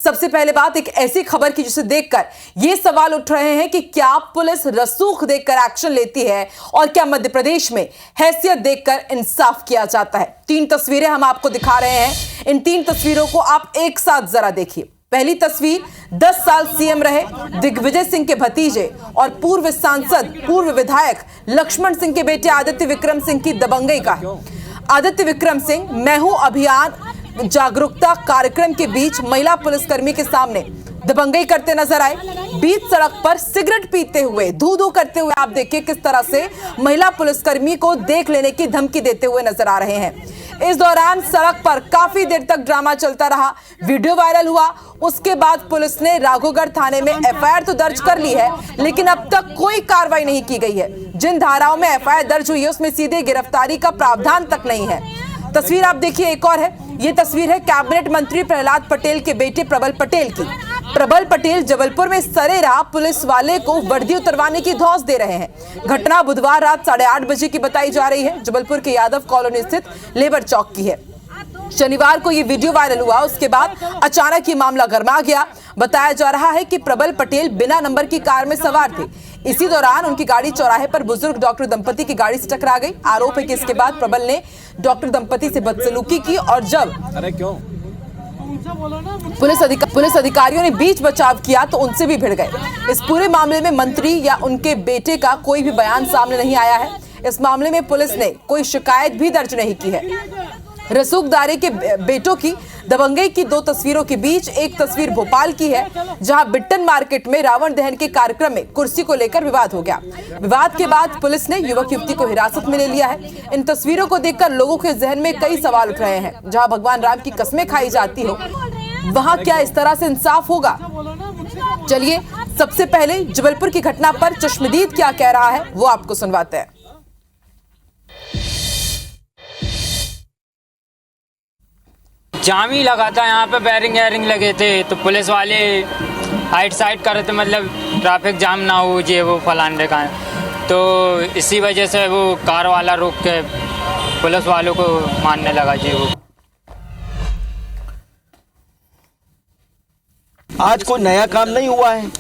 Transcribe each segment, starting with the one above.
सबसे पहले बात एक ऐसी खबर की जिसे देखकर ये सवाल उठ रहे हैं कि क्या पुलिस रसूख देखकर एक्शन लेती है और क्या मध्य प्रदेश में हैसियत देखकर इंसाफ किया जाता है। 3 तस्वीरें हम आपको दिखा रहे हैं। इन 3 तस्वीरों को आप एक साथ जरा देखिए। पहली तस्वीर 10 साल सीएम रहे दिग्विजय सिंह के भतीजे और पूर्व सांसद पूर्व विधायक लक्ष्मण सिंह के बेटे आदित्य विक्रम सिंह की दबंगई का है। आदित्य विक्रम सिंह मैं हूं अभियान जागरूकता कार्यक्रम के बीच महिला पुलिसकर्मी के सामने दबंगई करते नजर आए। बीच सड़क पर सिगरेट पीते हुए धू करते हुए आप देखिए किस तरह से महिला पुलिसकर्मी को देख लेने की धमकी देते हुए नजर आ रहे हैं। इस दौरान सड़क पर काफी देर तक ड्रामा चलता रहा, वीडियो वायरल हुआ। उसके बाद पुलिस ने राघोगढ़ थाने में एफआईआर तो दर्ज कर ली है, लेकिन अब तक कोई कार्रवाई नहीं की गई है। जिन धाराओं में एफआईआर दर्ज हुई है उसमें सीधे गिरफ्तारी का प्रावधान तक नहीं है। तस्वीर आप देखिए एक और है। ये तस्वीर है कैबिनेट मंत्री प्रहलाद पटेल के बेटे प्रबल पटेल की। प्रबल पटेल जबलपुर में सरेराह पुलिस वाले को वर्दी उतरवाने की धौंस दे रहे हैं। घटना बुधवार रात 8:30 बजे की बताई जा रही है। जबलपुर के यादव कॉलोनी स्थित लेबर चौक की है। शनिवार को ये वीडियो वायरल हुआ, उसके बाद अचानक ये मामला गर्मा गया। बताया जा रहा है कि प्रबल पटेल बिना नंबर की कार में सवार थे। इसी दौरान उनकी गाड़ी चौराहे पर बुजुर्ग डॉक्टर दंपति की गाड़ी से टकरा गई। आरोप है कि इसके बाद प्रबल ने डॉक्टर दंपति से बदसलूकी की और जब पुलिस अधिकारियों ने बीच बचाव किया तो उनसे भी भिड़ गए। इस पूरे मामले में मंत्री या उनके बेटे का कोई भी बयान सामने नहीं आया है। इस मामले में पुलिस ने कोई शिकायत भी दर्ज नहीं की है। रसूखदारी के बेटों की दबंगई की 2 तस्वीरों के बीच एक तस्वीर भोपाल की है, जहां बिट्टन मार्केट में रावण दहन के कार्यक्रम में कुर्सी को लेकर विवाद हो गया। विवाद के बाद पुलिस ने युवक युवती को हिरासत में ले लिया है। इन तस्वीरों को देखकर लोगों के जहन में कई सवाल उठ रहे हैं। जहां भगवान राम की कस्में खाई जाती हो, वहां क्या इस तरह से इंसाफ होगा? चलिए सबसे पहले जबलपुर की घटना पर चश्मदीद क्या कह रहा है वो आपको सुनवाते हैं। जाम ही लगा था, यहाँ पे बैरिंग एयरिंग लगे थे तो पुलिस वाले हाइट साइड कर रहे थे, मतलब ट्रैफिक जाम ना हो ये वो फलाने का है। तो इसी वजह से वो कार वाला रोक के पुलिस वालों को मारने लगा जी। वो आज कोई नया काम नहीं हुआ है,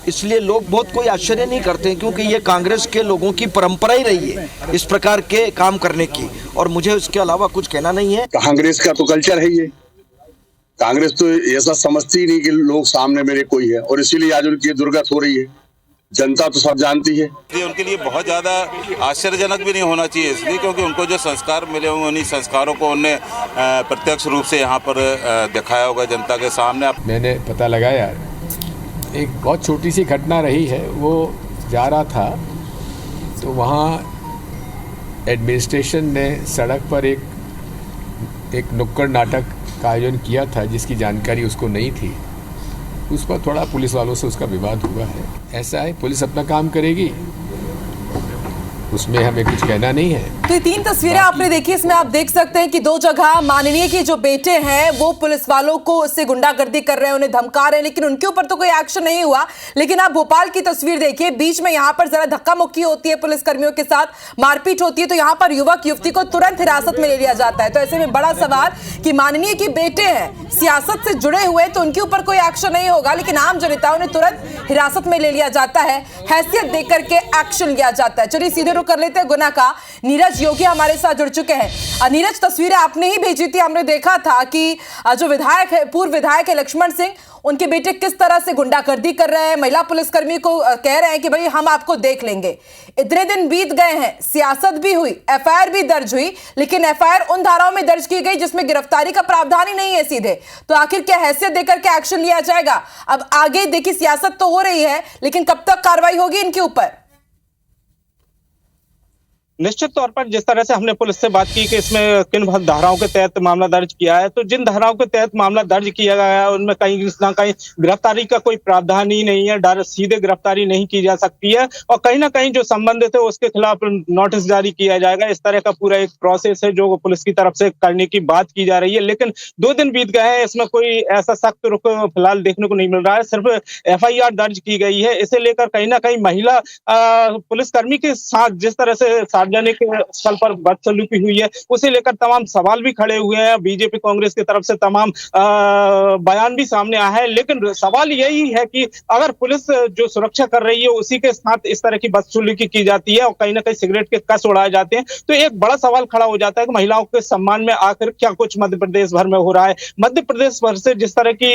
इसलिए लोग बहुत कोई आश्चर्य नहीं करते हैं, क्योंकि ये कांग्रेस के लोगों की परंपरा ही रही है इस प्रकार के काम करने की, और मुझे इसके अलावा कुछ कहना नहीं है। कांग्रेस का तो कल्चर है ये। कांग्रेस तो ऐसा समझती ही नहीं कि लोग सामने मेरे कोई है, और इसीलिए आज उनकी दुर्गत हो रही है। जनता तो सब जानती है। उनके लिए बहुत ज्यादा आश्चर्यजनक भी नहीं होना चाहिए, इसलिए क्योंकि उनको जो संस्कार मिले होंगे उन्हीं संस्कारों को उन्होंने प्रत्यक्ष रूप से यहाँ पर दिखाया होगा जनता के सामने। मैंने पता लगाया, एक बहुत छोटी सी घटना रही है। वो जा रहा था तो वहाँ एडमिनिस्ट्रेशन ने सड़क पर एक नुक्कड़ नाटक का आयोजन किया था, जिसकी जानकारी उसको नहीं थी। उस पर थोड़ा पुलिस वालों से उसका विवाद हुआ है। ऐसा है, पुलिस अपना काम करेगी, उसमें हमें कुछ कहना नहीं है। तो ये 3 तस्वीरें आपने देखी, इसमें आप देख सकते हैं कि 2 जगह माननीय के जो बेटे हैं वो पुलिस वालों को उससे गुंडागर्दी कर रहे हैं, उन्हें धमका रहे हैं, लेकिन उनके ऊपर तो कोई एक्शन नहीं हुआ। लेकिन आप भोपाल की तस्वीर देखिए, बीच में यहाँ पर जरा धक्का मुक्की होती है, पुलिस कर्मियों के साथ मारपीट होती है, तो यहाँ पर युवक युवती को तुरंत हिरासत में ले लिया जाता है। तो ऐसे में बड़ा सवाल कि माननीय के बेटे हैं, सियासत से जुड़े हुए, तो उनके ऊपर कोई एक्शन नहीं होगा, लेकिन आम जनताओं ने तुरंत हिरासत में ले लिया जाता है, हैसियत देख करके एक्शन लिया जाता है। चलिए सीधे रुख कर लेते हैं गुना का। नीरज योगी हमारे साथ जुड़ चुके हैं। नीरज, तस्वीरें आपने ही भेजी थी, हमने देखा था कि जो विधायक है, पूर्व विधायक है लक्ष्मण सिंह, उनके बेटे किस तरह से गुंडागर्दी कर रहे हैं, महिला पुलिसकर्मी को कह रहे हैं कि भाई हम आपको देख लेंगे। इतने दिन बीत गए हैं, सियासत भी हुई, एफआईआर भी दर्ज हुई, लेकिन एफआईआर उन धाराओं में दर्ज की गई जिसमें गिरफ्तारी का प्रावधान ही नहीं है सीधे। तो आखिर क्या हैसियत देकर के एक्शन लिया जाएगा? अब आगे देखिए, सियासत तो हो रही है, लेकिन कब तक कार्रवाई होगी इनके ऊपर? निश्चित तौर पर जिस तरह से हमने पुलिस से बात की कि इसमें किन धाराओं के तहत मामला दर्ज किया है, तो जिन धाराओं के तहत मामला दर्ज किया गया है उनमें कहीं ना कहीं गिरफ्तारी का कोई प्रावधान ही नहीं है। डायरेक्ट सीधे गिरफ्तारी नहीं की जा सकती है, और कहीं ना कहीं जो संबंधित है उसके खिलाफ नोटिस जारी किया जाएगा। इस तरह का पूरा एक प्रोसेस है जो पुलिस की तरफ से करने की बात की जा रही है। लेकिन 2 दिन बीत गए हैं, इसमें कोई ऐसा सख्त रुख फिलहाल देखने को नहीं मिल रहा है। सिर्फ एफआईआर दर्ज की गई है। इसे लेकर कहीं ना कहीं महिला पुलिसकर्मी के साथ जिस तरह से सार्वजनिक स्थल पर बदसलूकी हुई है, उसे लेकर तमाम सवाल भी खड़े हुए हैं। बीजेपी कांग्रेस की तरफ से तमाम बयान भी सामने आया है, लेकिन सवाल यही है कि अगर पुलिस जो सुरक्षा कर रही है उसी के साथ इस तरह की बदसलूकी की जाती है और कहीं ना कहीं सिगरेट के कस उड़ाए जाते हैं, तो एक बड़ा सवाल खड़ा हो जाता है कि महिलाओं के सम्मान में आखिर क्या कुछ मध्य प्रदेश भर में हो रहा है। मध्य प्रदेश भर से जिस तरह की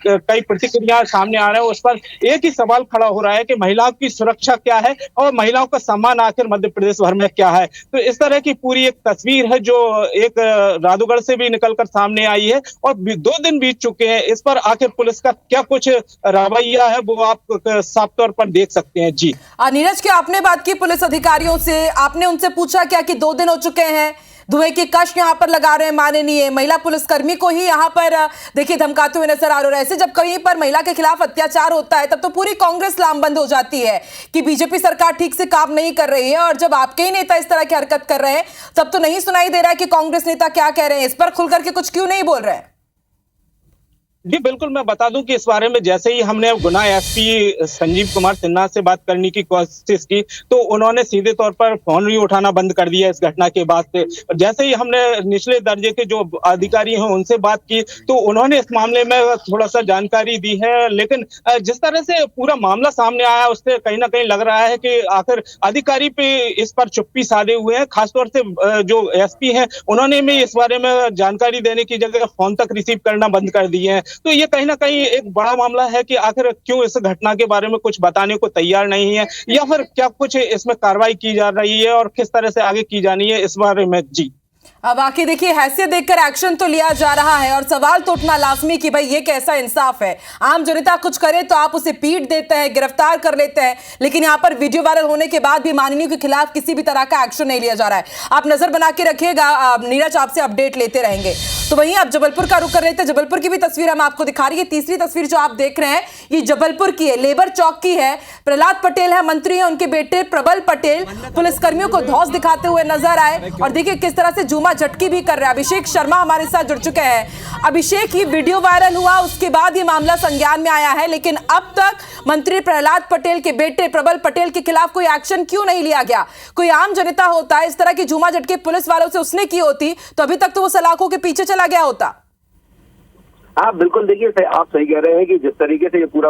कई प्रतिक्रिया सामने आ रहे हैं, उस पर एक ही सवाल खड़ा हो रहा है कि महिलाओं की सुरक्षा क्या है और महिलाओं का सम्मान आखिर मध्य प्रदेश भर में क्या है। तो इस तरह की पूरी एक तस्वीर है जो एक जादूगढ़ से भी निकलकर सामने आई है और 2 दिन बीत चुके हैं। इस पर आखिर पुलिस का क्या कुछ रवैया है वो आप साफ तौर पर देख सकते हैं। जी नीरज, क्या आपने बात की पुलिस अधिकारियों से? आपने उनसे पूछा क्या कि 2 दिन हो चुके हैं, धुएं की कश यहाँ पर लगा रहे हैं माननीय महिला पुलिसकर्मी को ही यहाँ पर देखिए धमकाते हुए नजर आ रहे हैं। ऐसे जब कहीं पर महिला के खिलाफ अत्याचार होता है तब तो पूरी कांग्रेस लामबंद हो जाती है कि बीजेपी सरकार ठीक से काम नहीं कर रही है, और जब आपके ही नेता इस तरह की हरकत कर रहे हैं तब तो नहीं सुनाई दे रहा है कि कांग्रेस नेता क्या कह रहे हैं। इस पर खुल करके कुछ क्यों नहीं बोल रहे हैं? जी बिल्कुल, मैं बता दूं कि इस बारे में जैसे ही हमने गुना एसपी संजीव कुमार सिन्हा से बात करने की कोशिश की तो उन्होंने सीधे तौर पर फोन ही उठाना बंद कर दिया इस घटना के बाद से। जैसे ही हमने निचले दर्जे के जो अधिकारी हैं उनसे बात की तो उन्होंने इस मामले में थोड़ा सा जानकारी दी है, लेकिन जिस तरह से पूरा मामला सामने आया उससे कहीं ना कहीं लग रहा है कि आखिर अधिकारी पे इस पर चुप्पी साधे हुए हैं। खासतौर से जो एसपी हैं उन्होंने भी इस बारे में जानकारी देने की जगह फोन तक रिसीव करना बंद कर दिए हैं। तो ये कहीं ना कहीं एक बड़ा मामला है कि आखिर क्यों इस घटना के बारे में कुछ बताने को तैयार नहीं है, या फिर क्या कुछ इसमें कार्रवाई की जा रही है और किस तरह से आगे की जानी है, इस बारे में। जी बाकी देखिए, हैसियत देखकर एक्शन तो लिया जा रहा है और सवाल तो उठना लाजमी कि भाई ये कैसा इंसाफ है। आम जनता कुछ करे तो आप उसे पीट देते हैं, गिरफ्तार कर लेते हैं, लेकिन यहाँ पर वीडियो वायरल होने के बाद भी माननीय के खिलाफ किसी भी तरह का एक्शन नहीं लिया जा रहा है। आप नजर बना के रखिएगा, नीरज आपसे अपडेट लेते रहेंगे। तो वहीं आप जबलपुर का रुख कर रहे थे, जबलपुर की भी तस्वीर हम आपको दिखा रही है। तीसरी तस्वीर जो आप देख रहे हैं ये जबलपुर की है, लेबर चौक की है। प्रहलाद पटेल है मंत्री है, उनके बेटे प्रबल पटेल पुलिसकर्मियों को धौंस दिखाते हुए नजर आए और देखिए किस तरह से जुमा झटकी भी कर रहे हैं। अभिषेक शर्मा हमारे साथ जुड़ चुके हैं। अभिषेक, ये वीडियो वायरल हुआ उसके बाद ये मामला संज्ञान में आया है, लेकिन अब तक मंत्री प्रहलाद पटेल के बेटे प्रबल पटेल के खिलाफ कोई एक्शन क्यों नहीं लिया गया? कोई आम जनता होता है इस तरह की जुमा झटकी पुलिस वालों से उसने की होती तो अभी तक तो वो सलाखों के पीछे चला गया होता। हाँ बिल्कुल, देखिए आप सही कह रहे हैं कि जिस तरीके से ये पूरा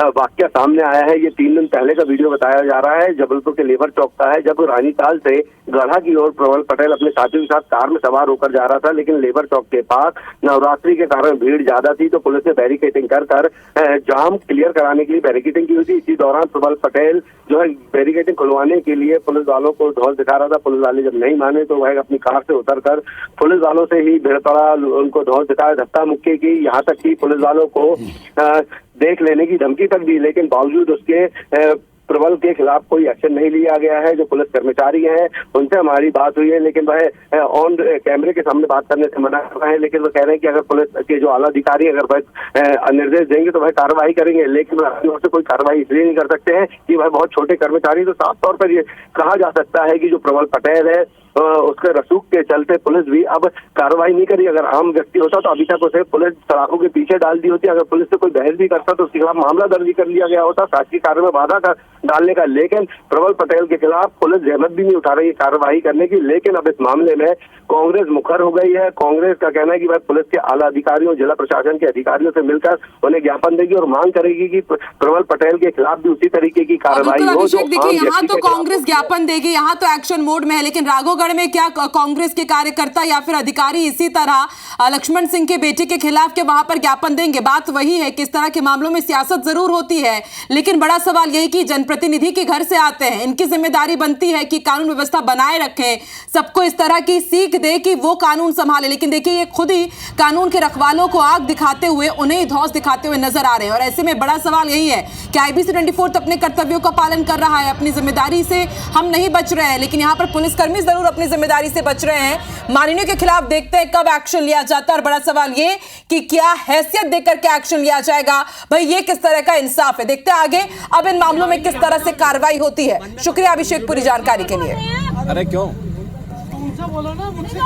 वाकया सामने आया है, ये 3 दिन पहले का वीडियो बताया जा रहा है। जबलपुर के लेबर चौक का है, जब रानीताल से गढ़ा की ओर प्रबल पटेल अपने साथियों के साथ कार में सवार होकर जा रहा था, लेकिन लेबर चौक के पास नवरात्रि के कारण भीड़ ज्यादा थी तो पुलिस ने बैरिकेडिंग कर जाम क्लियर कराने के लिए बैरिकेडिंग की हुई थी। इसी दौरान प्रबल पटेल जो है बैरिकेडिंग खुलवाने के लिए पुलिस वालों को धौंस दिखा रहा था। पुलिस वाले जब नहीं माने तो वह अपनी कार से उतरकर पुलिस वालों से ही भिड़ पड़ा, उनको धौंस दिखाया, धक्का मुक्की की, यहाँ तक कि पुलिस वालों को देख लेने की धमकी तक दी, लेकिन बावजूद उसके प्रबल के खिलाफ कोई एक्शन नहीं लिया गया है। जो पुलिस कर्मचारी हैं उनसे हमारी बात हुई है, लेकिन वह ऑन कैमरे के सामने बात करने से मना कर रहे हैं, लेकिन वो कह रहे हैं कि अगर पुलिस के जो आला अधिकारी अगर वह निर्देश देंगे तो वह कार्रवाई करेंगे, लेकिन वह अपनी ओर से कोई कार्रवाई इसलिए नहीं कर सकते हैं कि वह बहुत छोटे कर्मचारी। तो साफ तौर पर ये कहा जा सकता है कि जो प्रबल पटेल है उसके रसूख के चलते पुलिस भी अब कार्रवाई नहीं करी। अगर आम व्यक्ति होता तो अभी तक उसे पुलिस सलाखों के पीछे डाल दी होती। अगर पुलिस से कोई बहस भी करता तो उसके खिलाफ मामला दर्ज कर लिया गया होता शासकीय कार्य में बाधा डालने का, लेकिन प्रबल पटेल के खिलाफ पुलिस जहमत भी नहीं उठा रही है कार्रवाई करने की। लेकिन अब इस मामले में कांग्रेस मुखर हो गई है। कांग्रेस का कहना है कि वह पुलिस के आला अधिकारियों, जिला प्रशासन के अधिकारियों से मिलकर उन्हें ज्ञापन देगी और मांग करेगी कि प्रबल पटेल के खिलाफ भी उसी तरीके की कार्रवाई हो। देखिए, यहाँ तो कांग्रेस ज्ञापन देगी, यहाँ तो एक्शन मोड में है, लेकिन राघोगढ़ में क्या कांग्रेस के कार्यकर्ता या फिर अधिकारी इसी तरह लक्ष्मण सिंह के बेटे के खिलाफ के वहां पर ज्ञापन देंगे? बात वही है कि इस तरह के मामलों में सियासत जरूर होती है, लेकिन बड़ा सवाल यही कि जनप्रतिनिधि के घर से आते हैं, इनकी जिम्मेदारी बनती है कि कानून व्यवस्था बनाए रखें, सबको इस तरह की सीख दे कि वो कानून संभाले। लेकिन देखिए, ये खुद ही कानून के रखवालों को आग दिखाते हुए, उन्हें धौंस दिखाते हुए नजर आ रहे हैं। और ऐसे में बड़ा सवाल यही है कि IBC 24 तो अपने कर्तव्यों का पालन कर रहा है, अपनी जिम्मेदारी से हम नहीं बच रहे हैं, लेकिन यहाँ पर पुलिसकर्मी जरूर अपनी जिम्मेदारी से बच रहे हैं। माननीय के खिलाफ देखते हैं कब एक्शन लिया जाता है, और बड़ा सवाल ये कि क्या हैसियत देकर के एक्शन लिया जाएगा? भाई ये किस तरह का इंसाफ है? देखते हैं आगे अब इन मामलों में किस तरह से कार्रवाई होती है। शुक्रिया अभिषेक पूरी जानकारी के लिए। अरे क्यों? बोलो ना, मुझसे